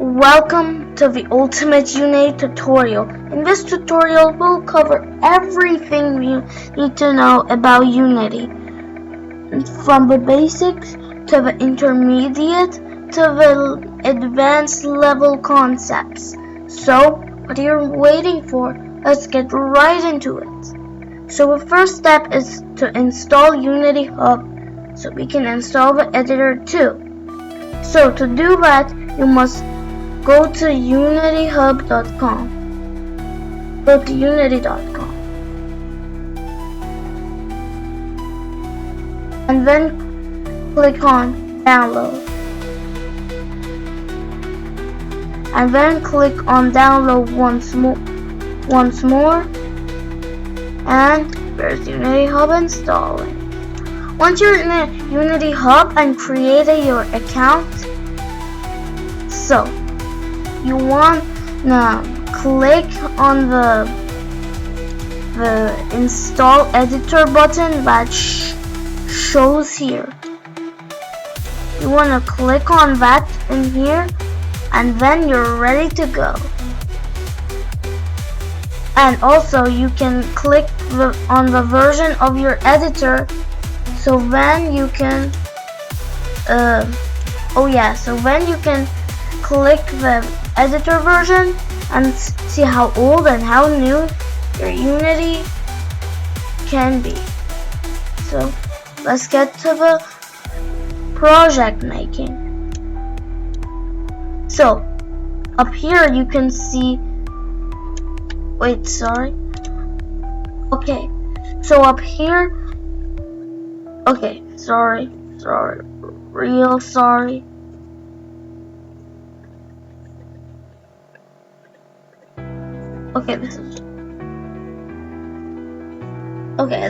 Welcome to the Ultimate Unity tutorial. In this tutorial, we'll cover everything you need to know about Unity, from the basics to the intermediate to the advanced level concepts. So, what are you waiting for? Let's get right into it. So the first step is to install Unity Hub, so we can install the editor too. So to do that, you must go to unityhub.com. Go to unity.com. And then click on download. And then click on download once more. And there's Unity Hub installing. Once you're in the Unity Hub and created your account, so you want to click on the install editor button that shows here. You want to click on that in here, and then you're ready to go. And also you can click on the version of your editor, so then you can click the editor version and see how old and how new your Unity can be. So let's get to the project making. So up here you can see, so up here, real sorry.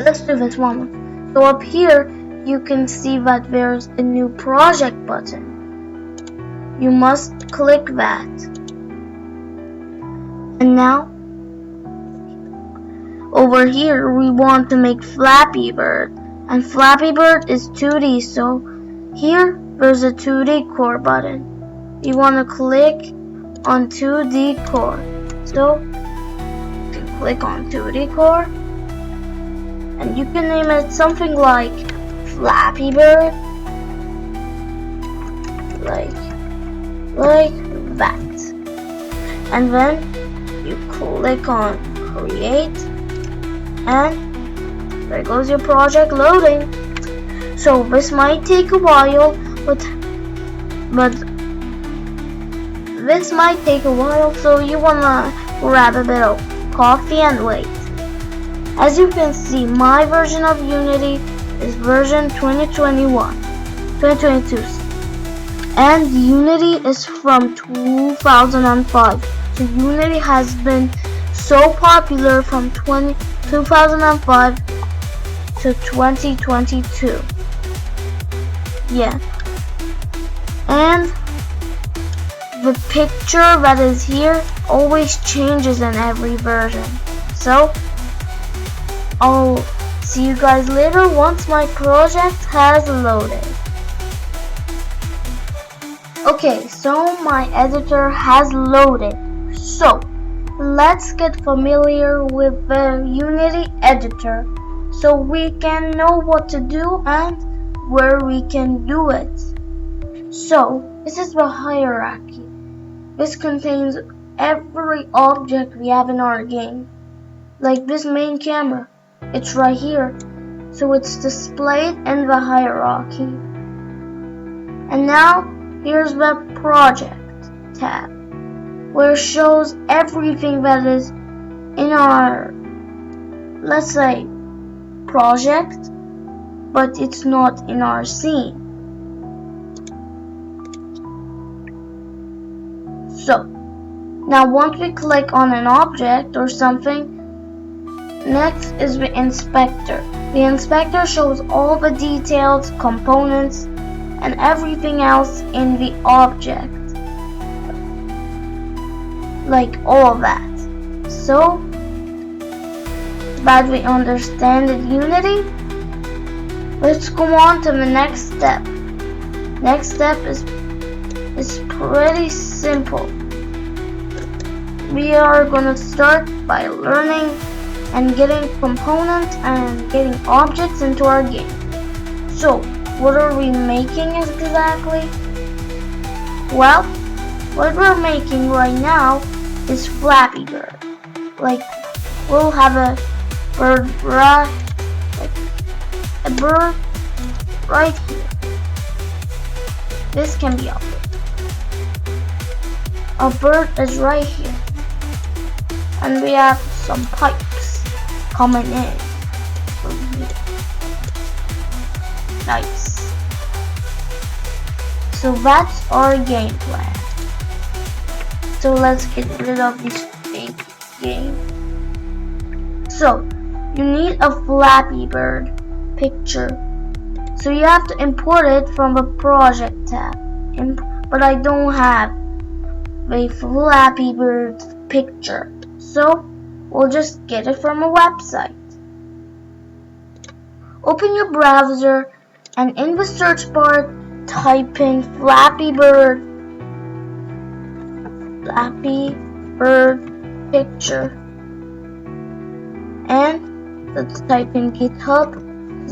Let's do this one. So up here you can see that there's a new project button. You must click that. And now over here we want to make Flappy Bird, and Flappy Bird is 2D, so here there's a 2D core button. You want to click on 2D core. So you can click on 2D core, and you can name it something like Flappy Bird, like that. And then you click on create, and there goes your project loading. So this might take a while, but this might take a while, so you wanna grab a bit of coffee and wait. As you can see, my version of Unity is version 2022, and Unity is from 2005. So Unity has been so popular from 2005 to 2022. Yeah. And the picture that is here always changes in every version. So I'll see you guys later once my project has loaded. Okay, so my editor has loaded. So let's get familiar with the Unity editor so we can know what to do and where we can do it. So this is the hierarchy. This contains every object we have in our game. Like this main camera, it's right here, so it's displayed in the hierarchy. And now here's the project tab, where it shows everything that is in our, let's say, project, but it's not in our scene. So now once we click on an object or something, next is the inspector. The inspector shows all the details, components, and everything else in the object, like all that. So that we understand it Unity, let's go on to the next step. Next step is is pretty simple. We are gonna start by learning and getting components and getting objects into our game. So, what are we making exactly? Well, what we're making right now is Flappy Bird. Like, we'll have a bird right here. This can be updated. A bird is right here. And we have some pipes coming in from here. Nice. So that's our game plan. So let's get rid of this fake game. So you need a Flappy Bird picture. So you have to import it from the project tab. But I don't have a Flappy Bird picture. So we'll just get it from a website. Open your browser and in the search bar type in Flappy Bird picture, and let's type in GitHub.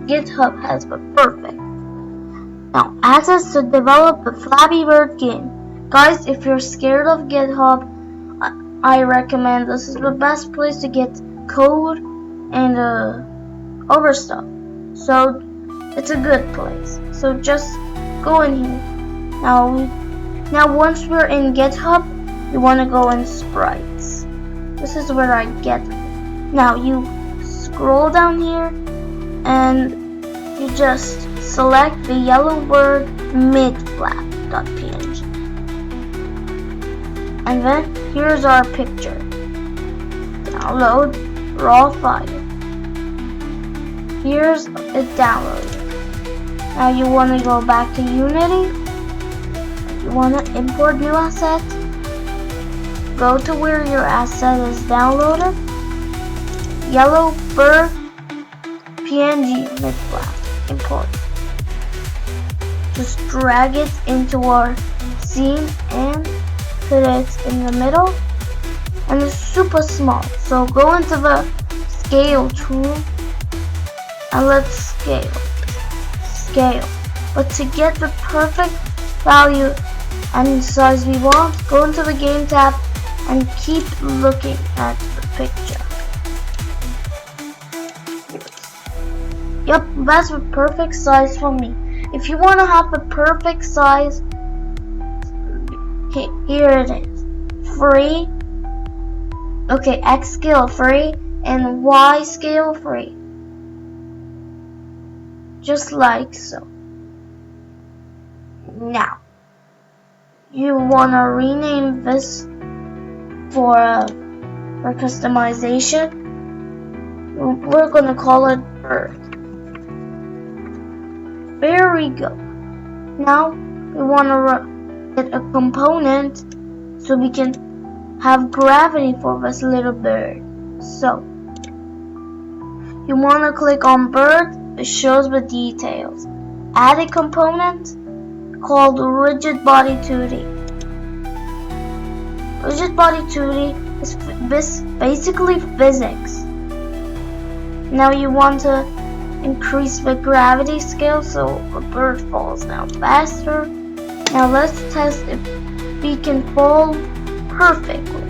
GitHub has the perfect. Now access to develop the Flappy Bird game. Guys, if you're scared of GitHub, I recommend this is the best place to get code and other stuff. So it's a good place. So just go in here. Now once we're in GitHub, you want to go in sprites. This is where I get it. Now you scroll down here and you just select the yellow bird midflap.png. And then here's our picture. Download raw file. Here's it downloaded. Now you want to go back to Unity. You want to import new asset. Go to where your asset is downloaded. Yellow bird PNG midflap. Import. Just drag it into our scene and put it in the middle. And it's super small. So go into the scale tool and let's scale. But to get the perfect value and size we want, go into the game tab and keep looking at the picture. Yep, that's the perfect size for me. If you want to have the perfect size, okay, here it is. Free. Okay, X scale free and Y scale free. Just like so. Now, you wanna rename this for customization. We're gonna call it bird. There we go. Now we wanna get a component so we can have gravity for this little bird. So you wanna click on bird. It shows the details. Add a component called rigid body 2D. Rigid body 2D is basically physics. Now you want to increase the gravity scale so the bird falls down faster. Now let's test if we can fall perfectly.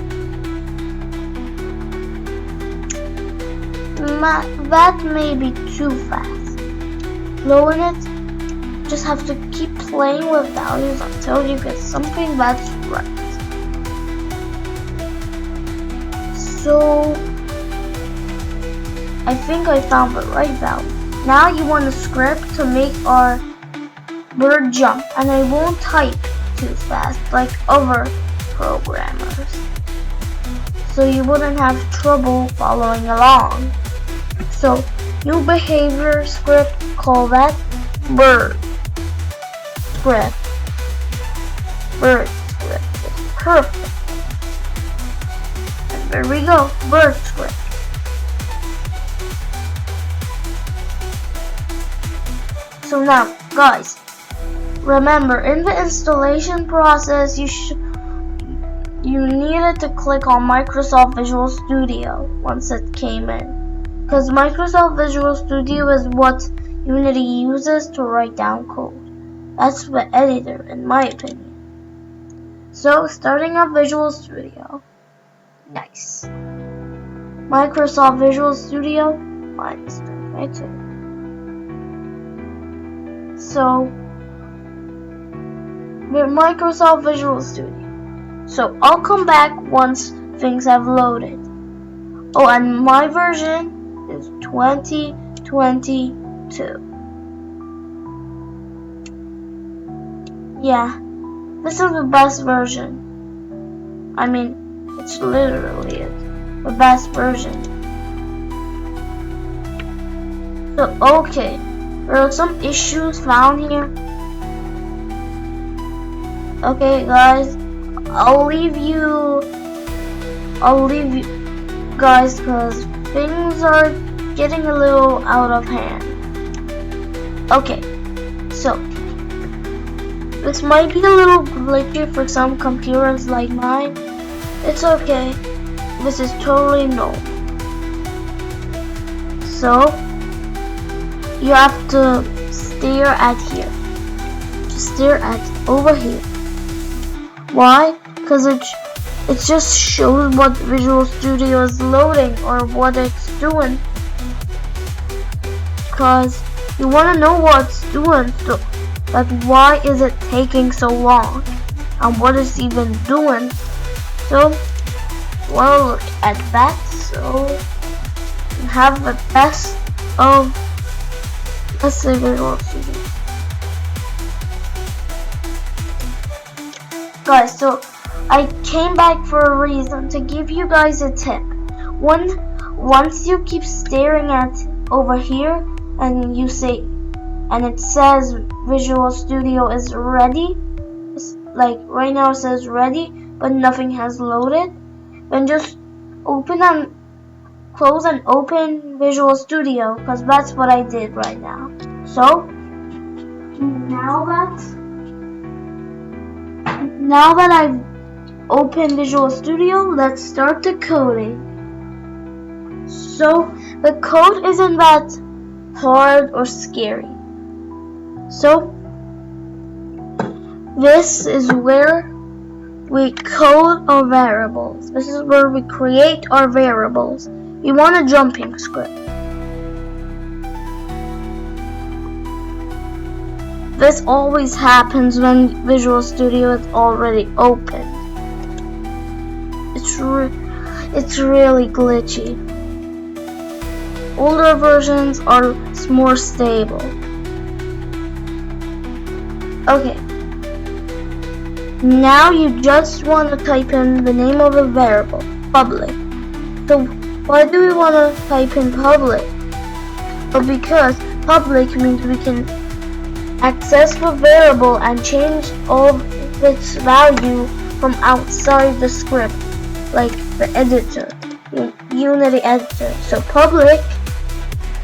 That may be too fast. Lowering it, just have to keep playing with values until you get something that's right. So I think I found the right value. Now you want a script to make our bird jump, and I won't type too fast like other programmers, so you wouldn't have trouble following along. So new behavior script, call that bird script. Bird script is perfect. And there we go, bird script. So now, guys, remember, in the installation process, you needed to click on Microsoft Visual Studio once it came in, because Microsoft Visual Studio is what Unity uses to write down code. That's the editor, in my opinion. So, starting up Visual Studio. Nice. Microsoft Visual Studio minus 32. So, we're Microsoft Visual Studio. So, I'll come back once things have loaded. Oh, and my version is 2022. Yeah, this is the best version. I mean, it's literally the best version. So, okay, there are some issues found here. Okay, guys, I'll leave you guys, because things are getting a little out of hand. Okay, so this might be a little glitchy for some computers like mine. It's okay. This is totally normal. So, you have to stare at here. Just stare at over here. Why? Because it just shows what Visual Studio is loading or what it's doing. Because you want to know what it's doing. So, like, why is it taking so long? And what it's even doing? So, well, look at that. So, you have the best of, let's say, Visual Studio. Guys, so I came back for a reason, to give you guys a tip. Once you keep staring at over here and you say, and it says Visual Studio is ready, like right now it says ready, but nothing has loaded, then just open and close and open Visual Studio, because that's what I did right now. So now that I've opened Visual Studio, let's start the coding. So the code isn't that hard or scary. So this is where we code our variables. This is where we create our variables. We want a jumping script. This always happens when Visual Studio is already open. It's really glitchy. Older versions are more stable. Okay. Now you just want to type in the name of a variable, public. So why do we want to type in public? Well, because public means we can access the variable and change all of its value from outside the script, like the editor, Unity editor. So public,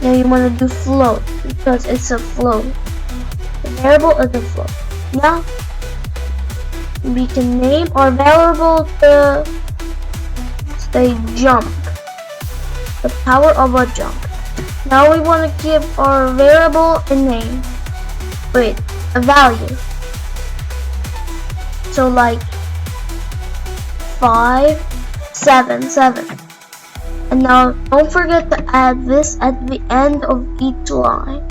now you want to do float, because it's a float. The variable is a float. Now we can name our variable the jump, the power of a jump. Now we want to give our variable a name. Wait, a value. So like 577. And now don't forget to add this at the end of each line.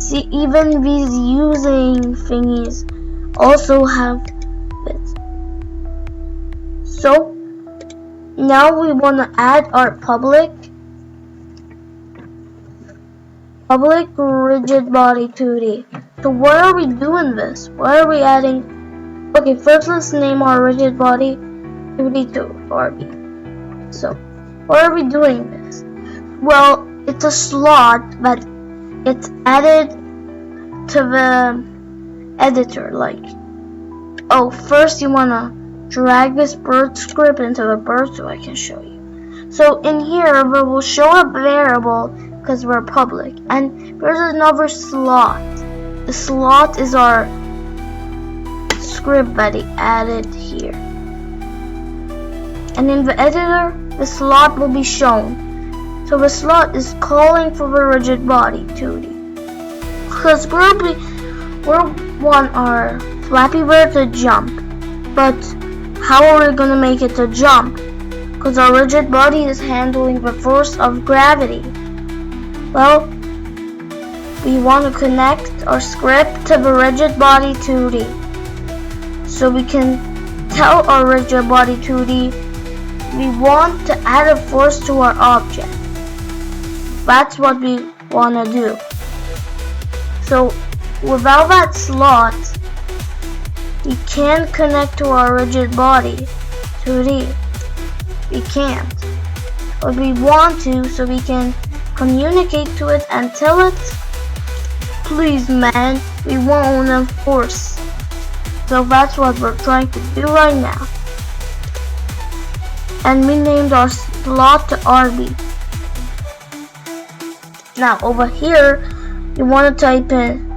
See, even these using thingies also have this. So now we want to add our public rigid body 2D. So why are we doing this? Why are we adding? Okay, first let's name our rigid body 2D to Barbie. So why are we doing this? Well, it's a slot that it's added to the editor. Like, oh, first you wanna drag this bird script into the bird so I can show you. So in here we will show a variable because we're public, and there's another slot the slot is our script body added here. And in the editor, the slot will be shown. So the slot is calling for the rigid body 2D. Because we want our Flappy Bird to jump. But how are we going to make it to jump? Because our rigid body is handling the force of gravity. Well, we want to connect our script to the rigid body 2D. So we can tell our rigid body 2D we want to add a force to our object. That's what we want to do. So without that slot, we can't connect to our rigid body 2D. We can't. But we want to, so we can communicate to it and tell it, please man, we want a force. So that's what we're trying to do right now. And we named our slot to RB. Now over here, you want to type in,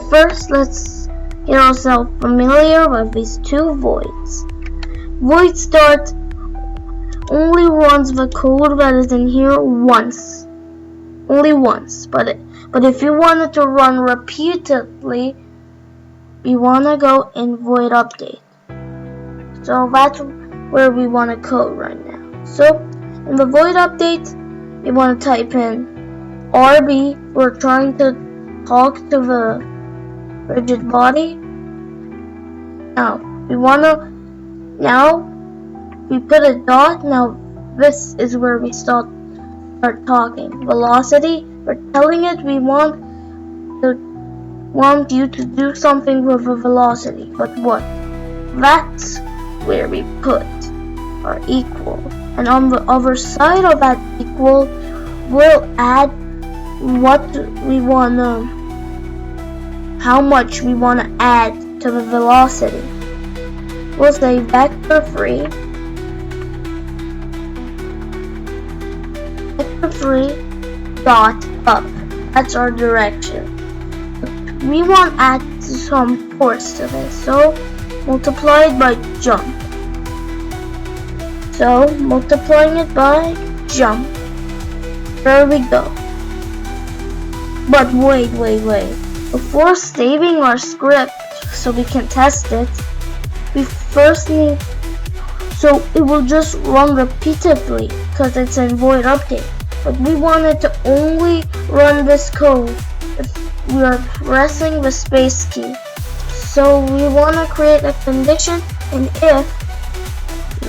first let's get ourselves familiar with these two voids. Void start only runs the code that is in here once. Only once. But if you want it to run repeatedly, we want to go in void update. So that's where we want to code right now. So in the void update, you want to type in RB. We're trying to talk to the rigid body. Now we put a dot. Now this is where we start talking. Velocity, we're telling it we want you to do something with the velocity, but what? That's where we put our equal, and on the other side of that equal, we'll add what we want to, how much we want to add to the velocity. We'll say vector 3 dot up. That's our direction. We want to add some force to this, so multiply it by jump. So multiplying it by jump. There we go. But wait. Before saving our script so we can test it, we first need, so it will just run repeatedly because it's in void update. But we wanted to only run this code if we are pressing the space key. So we want to create a condition in if.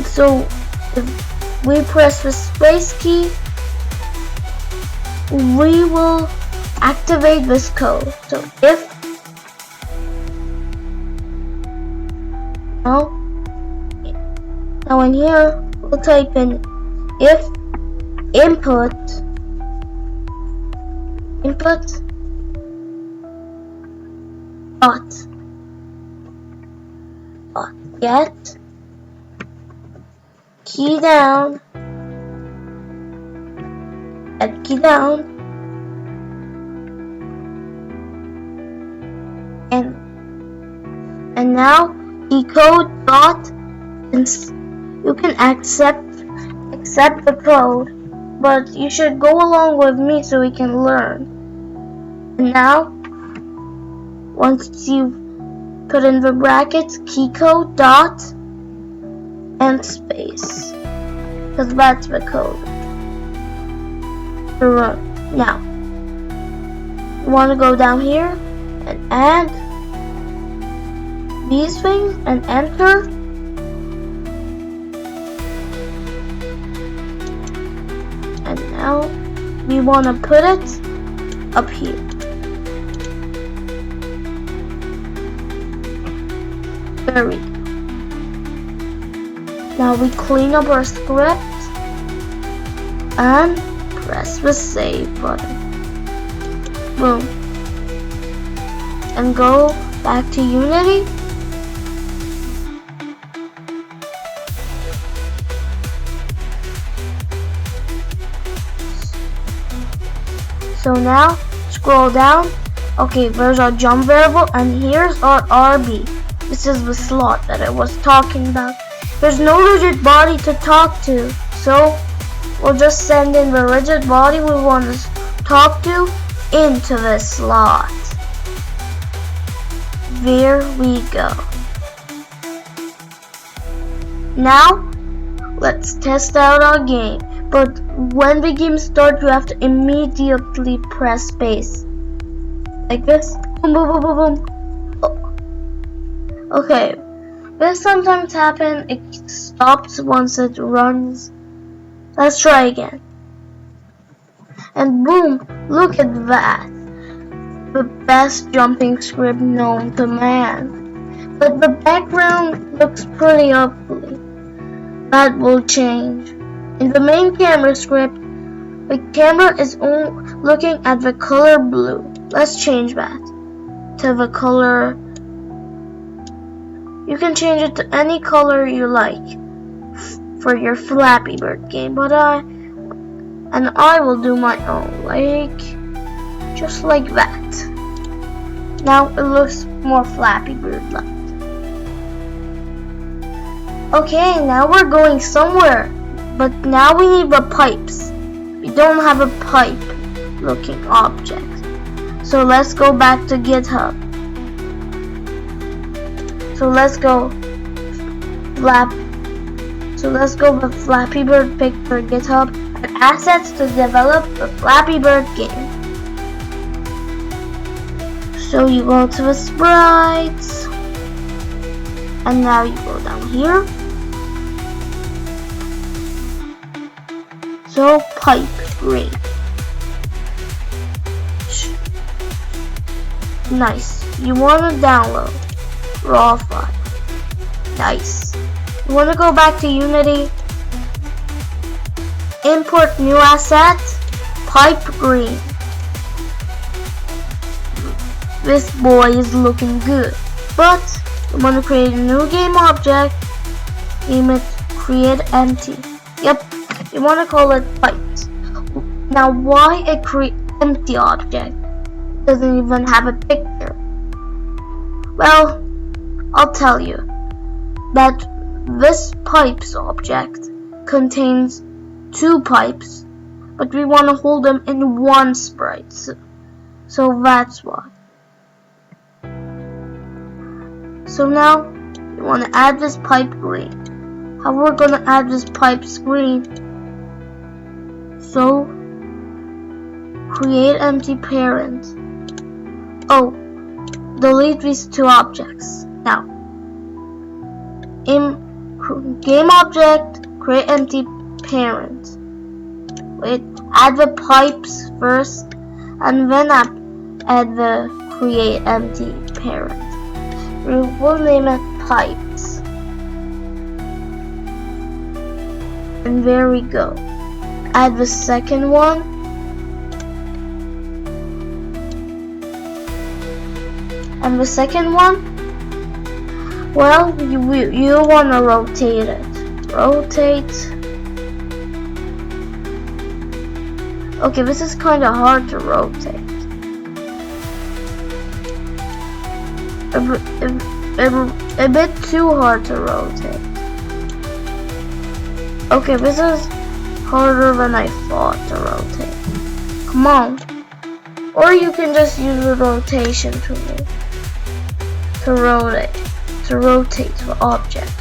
So if we press the space key, we will activate this code. So if now in here we'll type in if input dot get key down and now decode dot, you can accept the code, but you should go along with me so we can learn. And now once you've put in the brackets key code dot and space, because that's the code to run. Now you want to go down here and add these things and enter. And now we want to put it up here. There we go. Now we clean up our script and press the save button. Boom. And go back to Unity. So now scroll down Okay, there's our jump variable, and here's our RB. This is the slot that I was talking about. There's no rigid body to talk to, so we'll just send in the rigid body we want to talk to into this slot. There we go. Now, let's test out our game. But when the game starts, you have to immediately press space. Like this. Boom, boom, boom, boom, boom. Oh. Okay. This sometimes happens. It stops once it runs. Let's try again. And boom, look at that. The best jumping script known to man. But the background looks pretty ugly. That will change. In the main camera script, the camera is looking at the color blue. Let's change that to the color. You can change it to any color you like for your Flappy Bird game, but I will do my own, like just like that. Now it looks more Flappy Bird-like. Okay, now we're going somewhere, but now we need the pipes. We don't have a pipe-looking object, so let's go back to GitHub. So let's go with Flappy Bird pick for GitHub and assets to develop the Flappy Bird game. So you go to the sprites, and now you go down here. So pipe green. Nice. You want to download raw file. Nice. You want to go back to Unity. Import new asset. Pipe green. This boy is looking good. But you want to create a new game object. Name it create empty. Yep. You want to call it pipes. Now why a create empty object? It doesn't even have a picture. Well, I'll tell you that this pipes object contains two pipes, but we want to hold them in one sprite, so that's why. So now you want to add this pipe green. How we're going to add this pipe green? So create empty parent. Oh, delete these two objects. Now, in game object, create empty parent. Wait, add the pipes first, and then add the create empty parent. We will name it pipes. And there we go. Add the second one. And the second one, well, you want to rotate it. Rotate. Okay, this is kind of hard to rotate. A bit too hard to rotate. Okay, this is harder than I thought to rotate. Come on. Or you can just use the rotation tool to rotate the object.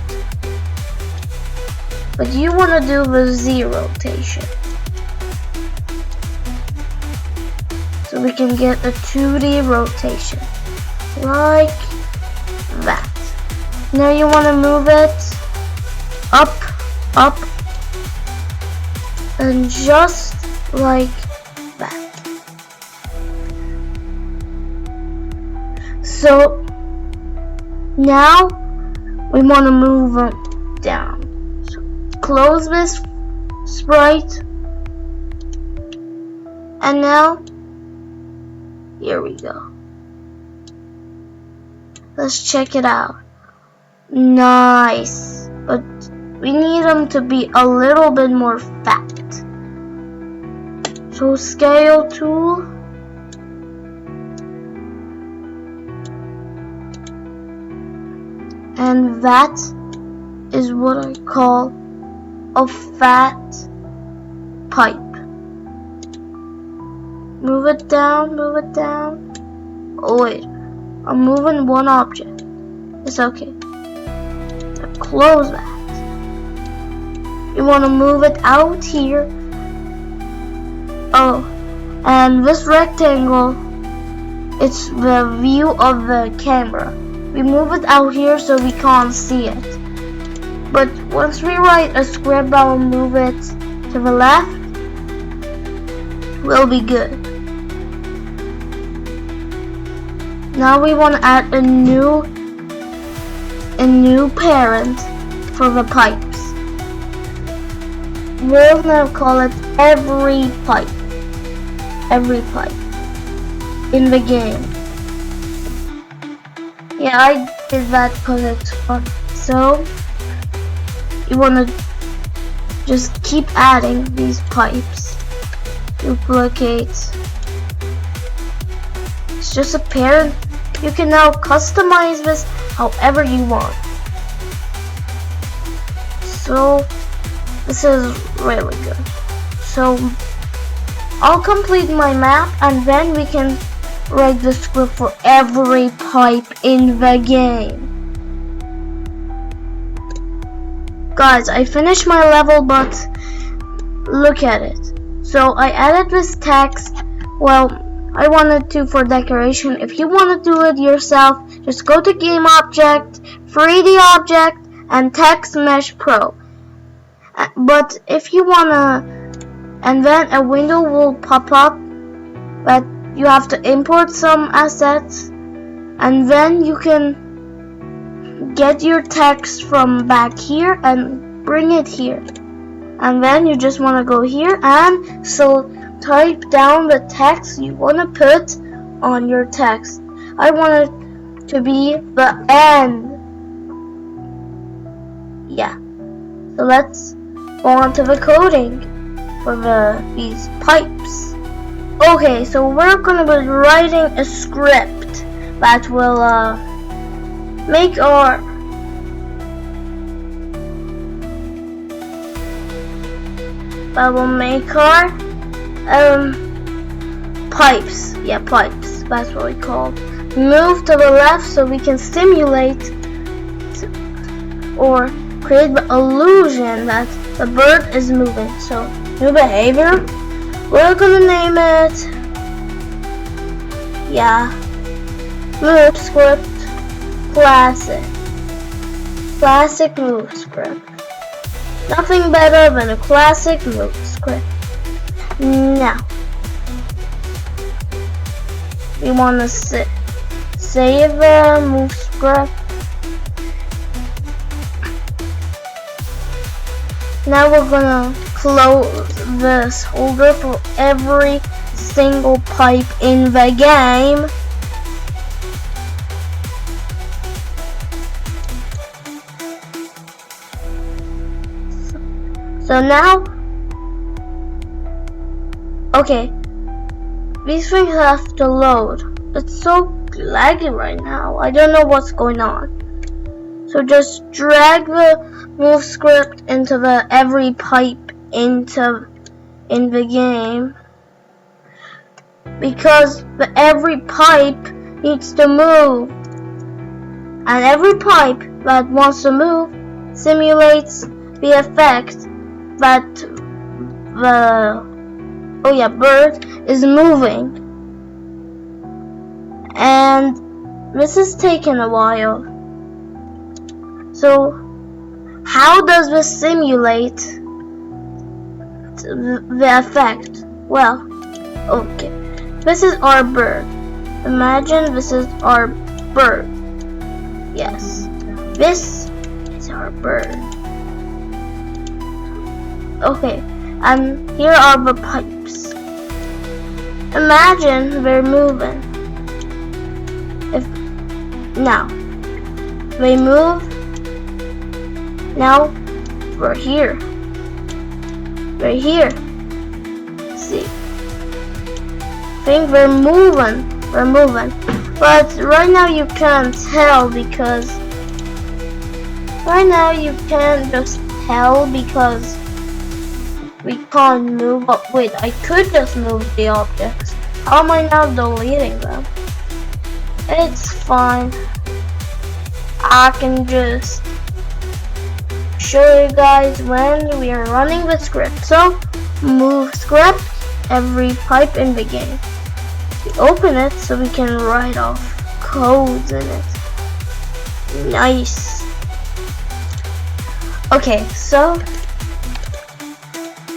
But you want to do the Z rotation. So we can get a 2D rotation. Like that. Now you want to move it up, up, and just like that. So now we want to move them down. So close this sprite, and now here we go. Let's check it out. Nice, but we need them to be a little bit more fat. So scale tool, And that is what I call a fat pipe. Move it down, move it down. Oh wait, I'm moving one object. It's okay. Now close that. You want to move it out here. Oh, and this rectangle, it's the view of the camera. We move it out here so we can't see it. But once we write a script that will move it to the left, we'll be good. Now we want to add a new parent for the pipes. We'll now call it every pipe in the game. Yeah, I did that because it's fun. So you want to just keep adding these pipes. Duplicate. It's just a parent. You can now customize this however you want. So this is really good. So I'll complete my map and then we can write the script for every pipe in the game. Guys, I finished my level, but look at it. So I added this text. Well, I wanted to for decoration. If you want to do it yourself, just go to Game Object, 3D Object, and Text Mesh Pro. But if you wanna, and then a window will pop up, but you have to import some assets, and then you can get your text from back here and bring it here. And then you just want to go here and so type down the text you want to put on your text. I want it to be the N. Yeah. So let's go on to the coding for these pipes. Okay, so we're gonna be writing a script that will make our pipes. Yeah, pipes. That's what we call. Move to the left so we can simulate or create the illusion that the bird is moving. So new behavior. We're gonna name it. Yeah. Move script classic. Classic move script. Nothing better than a classic move script. Now we want to save the move script. Now we're gonna close this holder for every single pipe in the game. So now, okay, these things have to load. It's so laggy right now. I don't know what's going on. So just drag the move script into the every pipe in the game, because the every pipe needs to move, and every pipe that wants to move simulates the effect that the bird is moving. And this is taking a while. So how does this simulate the effect? Well, okay, this is our bird. Imagine this is our bird. Yes, this is our bird. Okay, and here are the pipes. Imagine they're moving. If now they move, now we're here. We're here. See, think we're moving. We're moving, but right now you can't tell because Right now you can't just tell because we can't move. But wait, I could just move the objects. How am I now deleting them? It's fine. I can just show you guys when we are running the script. So move script every pipe in the game. We open it so we can write off codes in it. Nice. Okay, so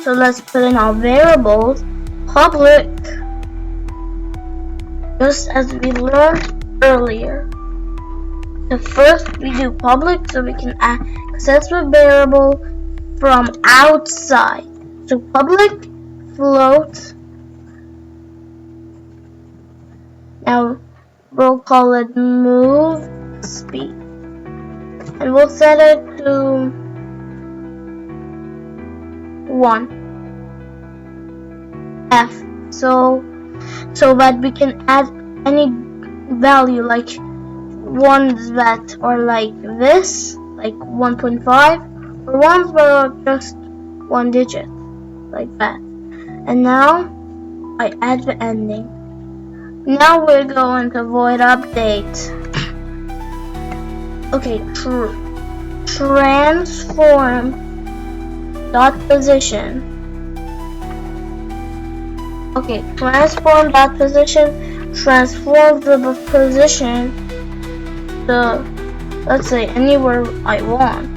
let's put in our variables. Public, just as we learned earlier. So first we do public so we can access the variable from outside. So public float. Now we'll call it move speed. And we'll set it to 1 F so that we can add any value like ones that are like this, like 1.5, or ones that are just 1 digit, like that. And now I add the ending. Now we're going to void update. Okay, transform dot position. Okay, transform dot position transforms the position to, let's say, anywhere I want.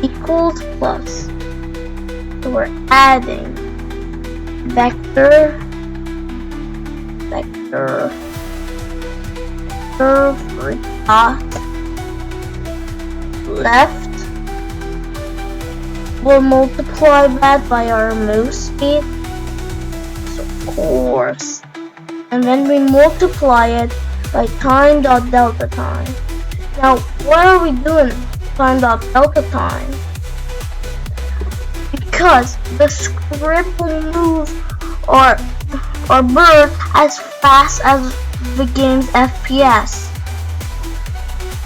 Equals plus. So we're adding vector dot left. We'll multiply that by our move speed, so of course, and then we multiply it by time dot delta time. Now, why are we doing time dot delta time? Because the script will move or burn as fast as the game's FPS.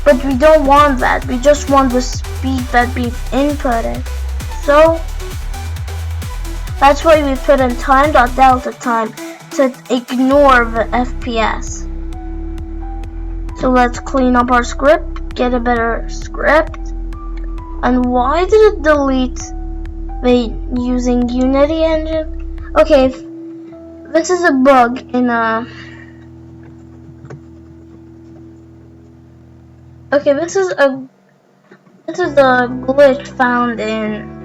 But we don't want that. We just want the speed that we've inputted. So that's why we put in time dot delta time to ignore the FPS. So let's clean up our script, get a better script. And why did it delete the using Unity engine? Okay, this is a bug in okay, this is a glitch found in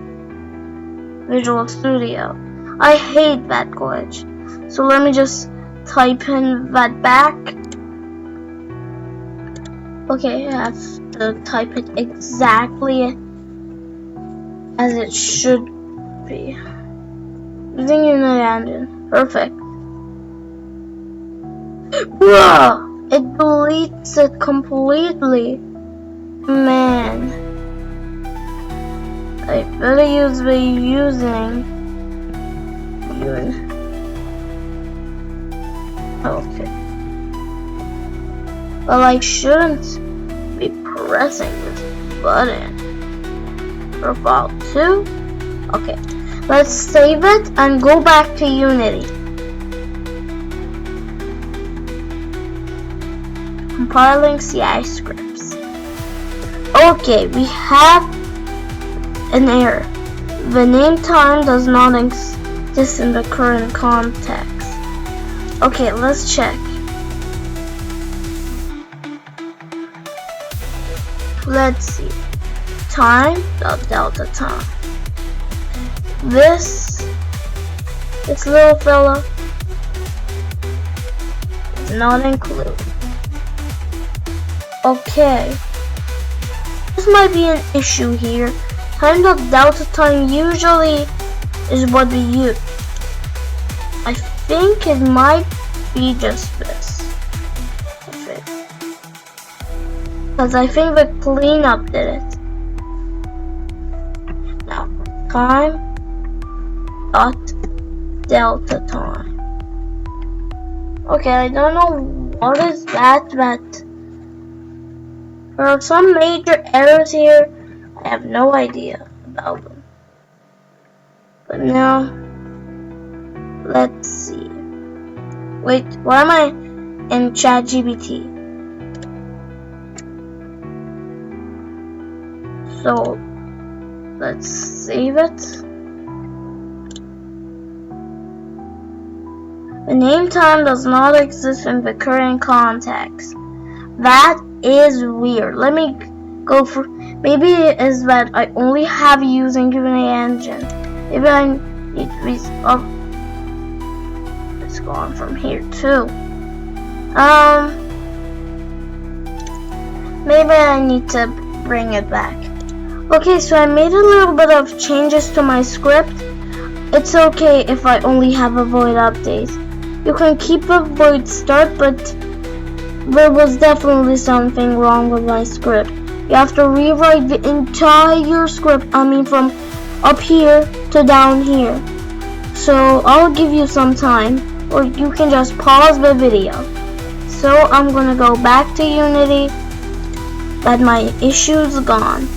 Visual Studio. I hate that glitch. So let me just type in that back. Okay, I have to type it exactly as it should be. Using Unity engine. Perfect. Whoa! It deletes it completely. Man. I better use the using. Okay. Well, I shouldn't be pressing this button. Profile 2. Okay. Let's save it and go back to Unity. Compiling CI scripts. Okay, we have an error. The name time does not exist in the current context. Okay, let's check. Let's see. Time dot delta time. This little fella is not included. Okay. This might be an issue here. Time dot delta time usually is what we use. I think it might be just this. Because I think the cleanup did it. Now, time dot delta time. Okay, I don't know what is that There are some major errors here. I have no idea about them. But now, let's see. Wait, why am I in ChatGPT? So, let's save it. The name time does not exist in the current context. That is weird. Let me go for. Maybe it is that I only have using Unity engine. Maybe I need to be. Oh, it's gone from here too. Maybe I need to bring it back. Okay, so I made a little bit of changes to my script. It's okay if I only have a void update. You can keep a void start, but there was definitely something wrong with my script. You have to rewrite the entire script, from up here to down here. So I'll give you some time, or you can just pause the video. So I'm gonna go back to Unity, but my issue's gone.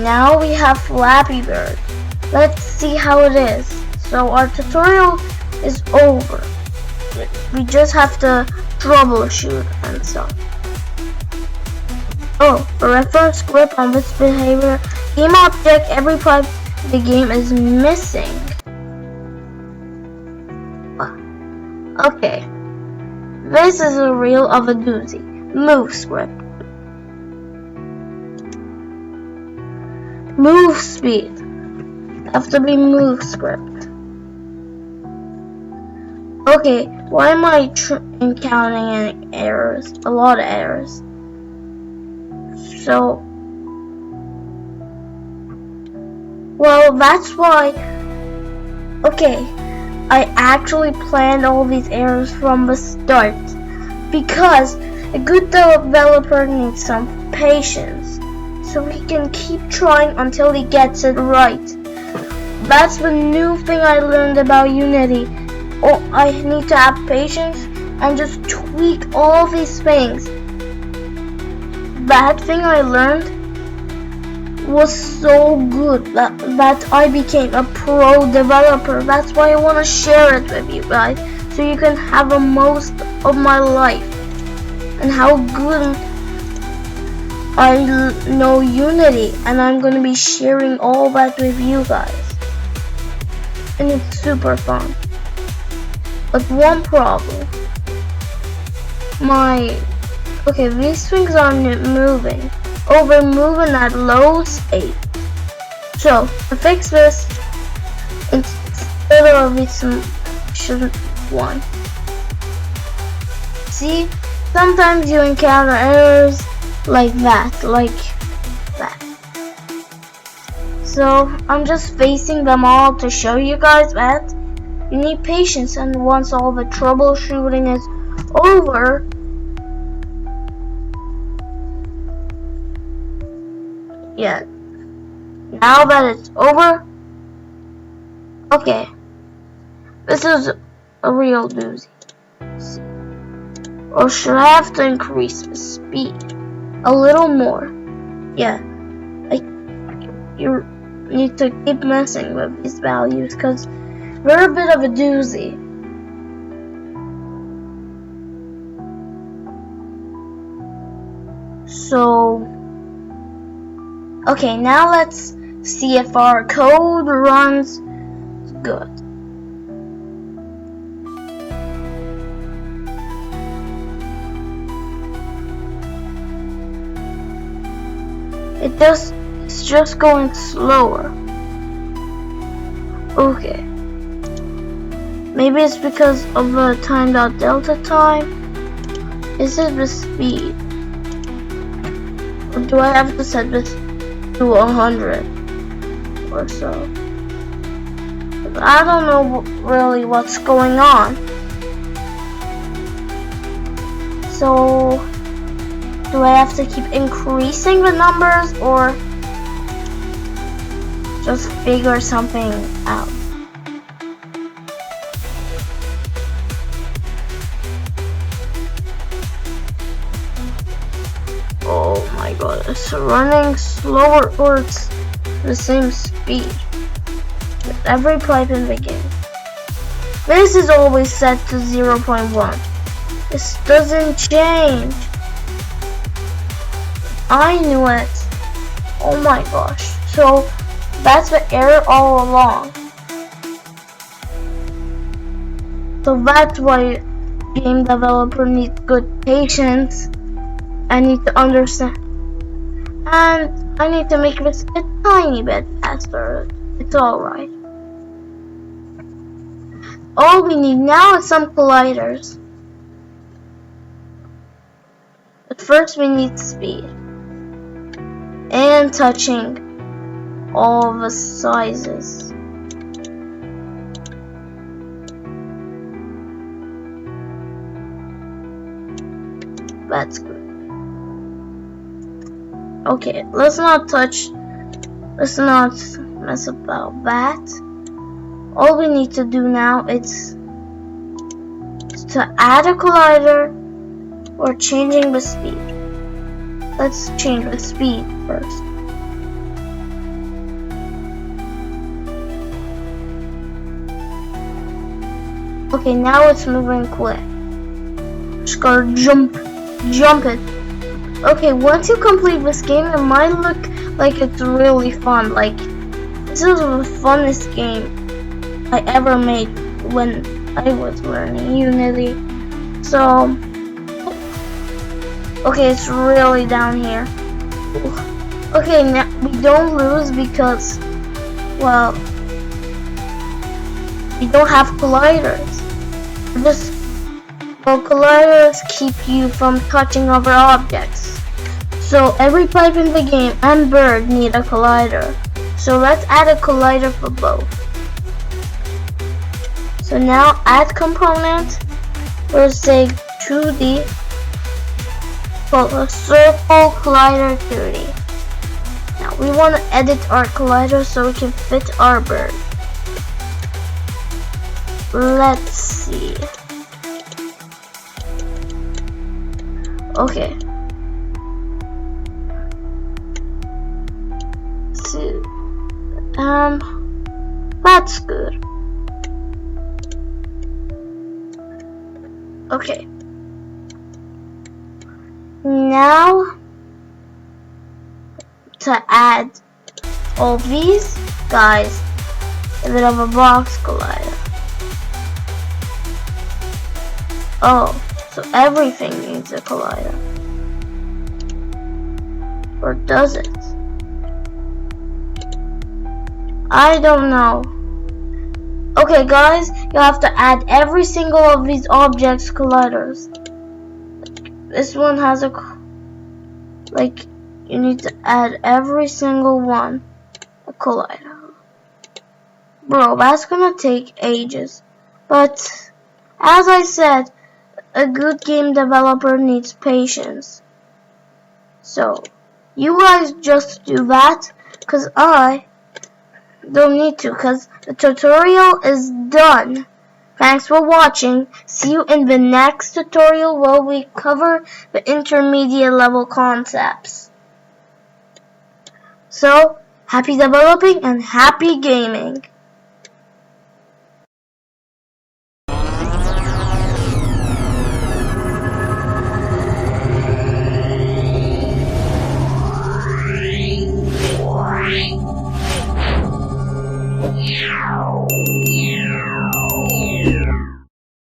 Now we have Flappy Bird. Let's see how it is. So our tutorial is over. We just have to troubleshoot and stuff. Oh, a reference script on this behavior. Game object every part of the game is missing. Okay. This is a real of a doozy. Move script. Move speed. Have to be move script. Okay, why am I encountering errors? A lot of errors. So, well, that's why. Okay, I actually planned all these errors from the start, because a good developer needs some patience, so he can keep trying until he gets it right. That's the new thing I learned about Unity. Oh, I need to have patience and just tweak all these things. That thing I learned was so good that I became a pro developer. That's why I want to share it with you guys, so you can have the most of my life and how good I know Unity, and I'm going to be sharing all that with you guys. And it's super fun. But one problem. Okay, these things aren't moving. Oh, they're moving at low speed. So, to fix this, instead of it shouldn't one. See, sometimes you encounter errors like that. So, I'm just facing them all to show you guys that you need patience, and once all the troubleshooting is over, yeah, now that it's over, okay, this is a real doozy. Or should I have to increase the speed a little more? Yeah, you need to keep messing with these values, because they're a bit of a doozy. So, okay, now let's see if our code runs good. It's just going slower. Okay. Maybe it's because of the time.delta time. Is it the speed? Or do I have to set this to 100 or so? I don't know really what's going on. So, do I have to keep increasing the numbers, or just figure something out? it's running slower or it's the same speed with every pipe in the game. This is always set to 0.1. This doesn't change. I knew it. Oh my gosh. So that's the error all along. So that's why game developer needs good patience. I need to understand. And I need to make this a tiny bit faster. It's alright. All we need now is some colliders. But first we need speed. And touching all the sizes. That's good. Okay, let's not mess about that. All we need to do now is to add a collider or changing the speed. Let's change the speed first. Okay, now it's moving quick. Just gotta jump it. Okay, once you complete this game, it might look like it's really fun. Like, this is the funnest game I ever made when I was learning Unity. So, okay, it's really down here. Okay, now we don't lose because, well, we don't have colliders. Colliders keep you from touching other objects. So every pipe in the game and bird need a collider. So let's add a collider for both. So now add component. We'll say 2D. Called a circle collider 2D. Now we want to edit our collider so we can fit our bird. Let's see. Okay. So, that's good. Okay. Now, to add all these guys, a bit of a box collider. Oh, so everything needs a collider. Or does it? I don't know. Okay guys, you have to add every single of these objects colliders. This one has a, like, you need to add every single one a collider. Bro, that's gonna take ages. But, as I said, a good game developer needs patience. So, you guys just do that, cause I don't need to, cause the tutorial is done. Thanks for watching. See you in the next tutorial where we cover the intermediate level concepts. So, happy developing and happy gaming. Wow.